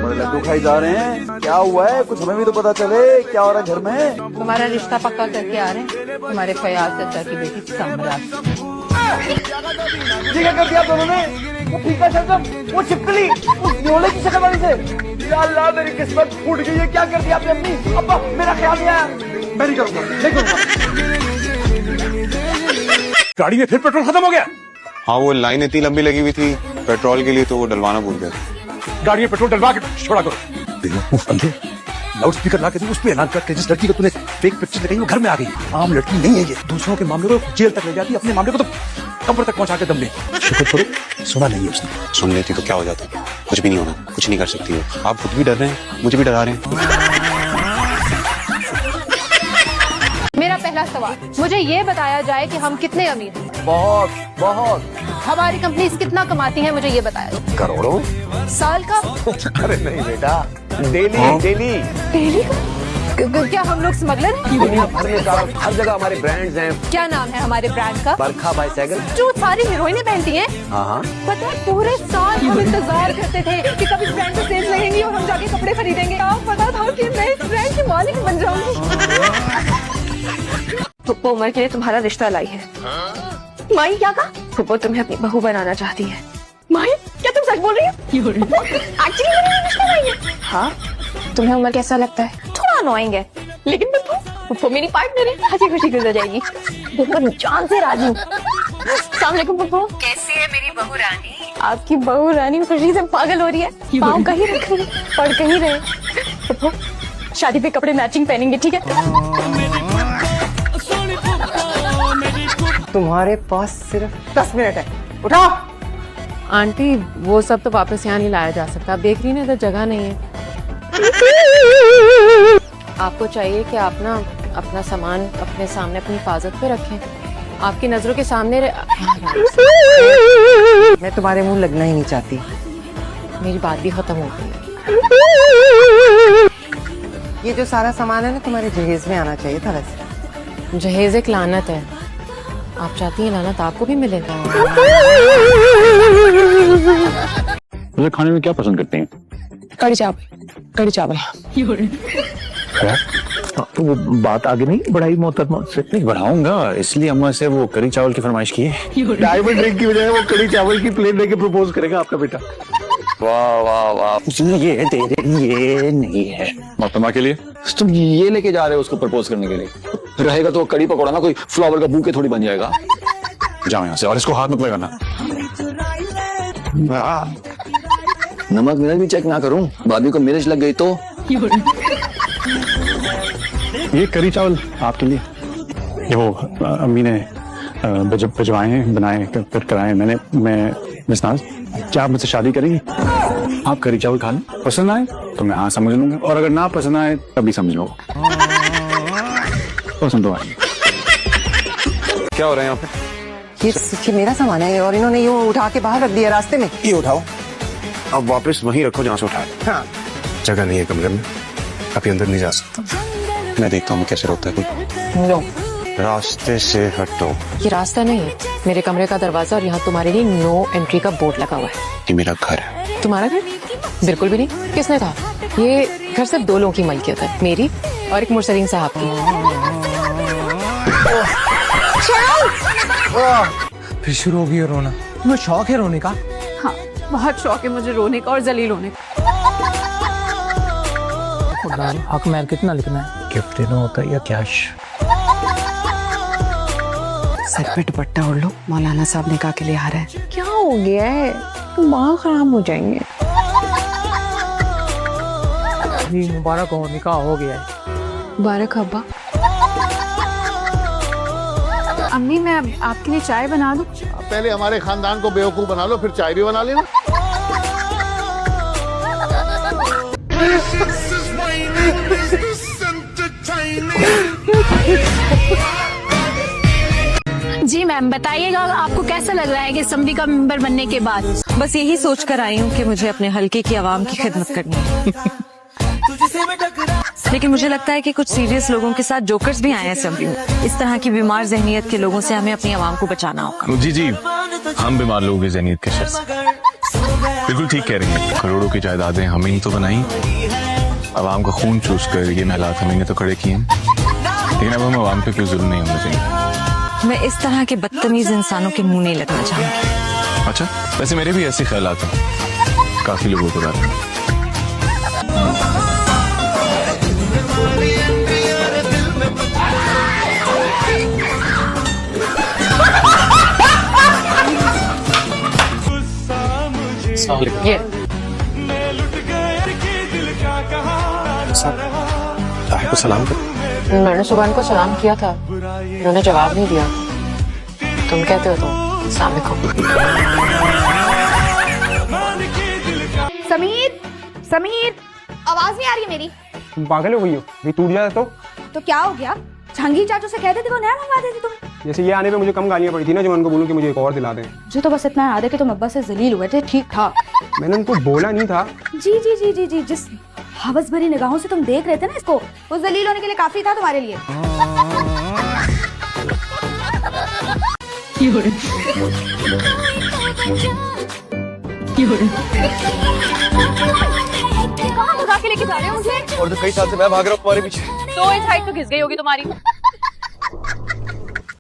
बड़े लड्डू खाई जा रहे हैं, क्या हुआ है? कुछ हमें भी तो पता चले, क्या हो रहा है घर में? तुम्हारा रिश्ता पक्का करके आ रहे हैं तुम्हारे फयाज चाचा की बेटी सम्राट। क्या कर दिया आप दोनों ने? वो फीका शलजम, वो छिपकली, उस न्योले की शक्ल वाली से। या अल्लाह मेरी किस्मत फूट गई है। क्या कर दिया आपने अम्मी? अब्बा मेरा ख्याल नहीं आया। मैं नहीं करूँगा, नहीं करूँगा। गाड़ी में फिर पेट्रोल खत्म हो गया। हाँ वो लाइन इतनी लंबी लगी हुई थी पेट्रोल के लिए तो वो डलवाना भूल गया। गाड़ी में पेट्रोल डलवा के छोड़ा करो। लाउड स्पीकर ला के उस पर ऐलान करके जिस लड़की को तूने फेक पिक्चर लगाई वो घर में आ गई। आम लड़की नहीं है ये, दूसरों के मामले को जेल तक ले जाती, अपने मामले को तो कब्र तक पहुंचा के दम ले। शुक्र करो सुना नहीं है उसने। सुन लेती तो क्या हो जाता? कुछ भी नहीं होना, कुछ नहीं कर सकती हो। आप खुद भी डर रहे हैं, मुझे भी डरा रहे हैं। मेरा पहला सवाल, मुझे ये बताया जाए कि हम कितने अमीर हैं। बहुत बहुत। हमारी कंपनीज कितना कमाती हैं, मुझे ये बताया जाए। करोड़ों? साल का? अरे नहीं बेटा, डेली डेली। डेली का? क्या हम लोग स्मगलर हैं? दुनिया भर में हर जगह हमारे ब्रांड्स हैं। क्या नाम है हमारे ब्रांड का? बरखा बाईसाइकिल। जो सारी हीरोइनें पहनती हैं। हाँ। पता है पूरे साल हम इंतजार करते थे कि कभी ब्रांड में सेल लगेंगी और हम जाके कपड़े खरीदेंगे। आप पता था कि मैं इस ब्रांड की मालिक बन जाऊंगी। फुप्पो उमर के लिए तुम्हारा रिश्ता लाई है। माई क्या कहा? फुप्पो तुम्हें अपनी बहू बनाना चाहती है। माई क्या तुम सच बोल रही हो? एक्चुअली रिश्ता लाई है। हाँ तुम्हें उमर कैसा लगता है? थोड़ा अनोइंग है लेकिन फुप्पो मेरी पार्टनर है, हंसी खुशी गुजर जाएगी। देखो जान से राजी हूँ। अस्सलाम वालेकुम फुप्पो। कैसी है मेरी बहू रानी? आपकी बहू रानी खुशी से पागल हो रही है। पाँव कहीं रख रही, पढ़ कहीं रहे। फुप्पो शादी पे कपड़े मैचिंग पहनेंगे, ठीक है? तुम्हारे पास सिर्फ 10 मिनट है, उठाओ। आंटी वो सब तो वापस यहाँ नहीं लाया जा सकता, बेकरी में इधर जगह नहीं है। आपको चाहिए कि आप ना अपना सामान अपने सामने अपनी हिफाजत पे रखें, आपकी नजरों के सामने मैं तुम्हारे मुंह लगना ही नहीं चाहती। मेरी बात भी खत्म हो गई। ये जो सारा सामान है ना तुम्हारे जहेज में आना चाहिए था। वैसे जहेज एक लानत है, आप चाहती हैं लानत आपको भी मिलेगा। मुझे खाने में क्या पसंद करते हैं? कड़ी चावल। कड़ी चावल। तो वो बात आगे नहीं बढ़ाई मोहतरमा से? नहीं बढ़ाऊंगा, इसलिए अम्मा से वो कड़ी चावल की फरमाइश की है। डायमंड रिंग की बजाय वो कड़ी चावल की प्लेट लेके प्रपोज करेगा आपका बेटा। वाह वाह वाह। ये तेरे लिए नहीं है, मोहतरमा के लिए। तुम ये लेके जा रहे हो उसको प्रपोज करने के लिए? रहेगा तो कड़ी पकौड़ा ना कोई फ्लावर का बूके थोड़ी बन जाएगा। जाओ यहाँ से और इसको हाथ मत लगाना। नमक मिर्च भी चेक ना करूं, भाभी को मिर्च लग गई तो। ये करी चावल आपके लिए, ये वो अम्मी ने भिजवाए हैं, बनाए फिर कराए। मैं मिस नाज, क्या आप मुझसे शादी करेंगी? आप करी चावल खा लें, पसंद आए तो मैं हाँ समझ लूंगा, और अगर ना पसंद आए तभी समझ लो। पसंद तो आए। क्या हो रहा है यहाँ पे? ये मेरा सामान है और इन्होंने ये उठा के बाहर रख दिया रास्ते में। ये उठाओ, अब वापस वहीं रखो जहाँ से उठाया। हाँ। जगह नहीं है कमरे में, अभी अंदर नहीं जा सकता। मैं देखता हूँ कैसे रोकता है कोई। नो, रास्ते से हटो। ये रास्ता नहीं है, मेरे कमरे का दरवाजा, और यहाँ तुम्हारे लिए नो एंट्री का बोर्ड लगा हुआ है। ये मेरा घर है। तुम्हारा घर? बिल्कुल भी नहीं। किसने कहा? ये घर सिर्फ दो लोगों की मलकियत है, मेरी और एक मुरसलीन साहब की। फिर शुरू हो गई रोना। तुम्हें शौक है रोने का? हाँ बहुत शौक है मुझे रोने का और जलील होने का। हक मैर कितना लिखना है? गिफ्ट देना होता है या कैश? सर पे दुपट्टा ओढ़ लो, मौलाना साहब निकाह के लिए आ रहे हैं। क्या हो गया है? बाल खराब हो जाएंगे। जी मुबारक हो, निकाह हो गया है। मुबारक अब्बा। अम्मी मैं आपके लिए चाय बना दूं? पहले हमारे खानदान को बेवकूफ बना लो, फिर चाय भी बना लेना। जी मैम बताइएगा आपको कैसा लग रहा है कि असेंबली का मेंबर बनने के बाद? बस यही सोच कर आई हूँ कि मुझे अपने हल्के की आवाम की खिदमत करनी है। लेकिन मुझे लगता है कि कुछ सीरियस लोगों के साथ जोकर्स भी आए हैं असेंबली में। इस तरह की बीमार जहनीत के लोगों से हमें अपनी आवाम को बचाना होगा। जी जी, हम बीमार लोगों की जहनीत के शख्स। बिल्कुल ठीक कह रही हैं, करोड़ों की जायदादें हमें ही तो बनाई, आवाम का खून चूस कर ये महलात हमें तो खड़े किए हैं, लेकिन अब हम आवाम पे कोई जुल्म नहीं होना चाहिए। मैं इस तरह के बदतमीज इंसानों के मुंह नहीं लगना चाहूंगी। अच्छा, वैसे मेरे भी ऐसे ख्याल आते हैं काफी लोगों के बारे में। ये ताहिर को सलाम कर। मैंने सुबह को सलाम किया था, उन्होंने जवाब नहीं दिया। तुम कहते हो तो अस्सलाम वालेकुम। समीर, समीर, आवाज नहीं आ रही है मेरी। तुम पागल हो गई हो, ये टूट जाए तो क्या हो गया? जहांगीर चाचू से कह देते वो नया मंगवा देती तुम्हें। जैसे ये आने पे मुझे कम गालियां पड़ी थी ना, जो मैं उनको बोलूं कि मुझे एक और दिला दें। मुझे तो बस इतना याद है कि तुम अब्बा से जलील हुए थे, ठीक था। मैंने उनको बोला नहीं था। जी जी जी जी जी, जिस हवस भरी निगाहों से तुम देख रहे थे ना इसको, वो जलील होने के लिए काफी था तुम्हारे लिए। कहाँ भगा के लेके जा रहे हो मुझे? और तो कई साल से मैं भाग रहा हूँ तुम्हारे पीछे। तो इस हाइट तो घिस गई होगी तुम्हारी।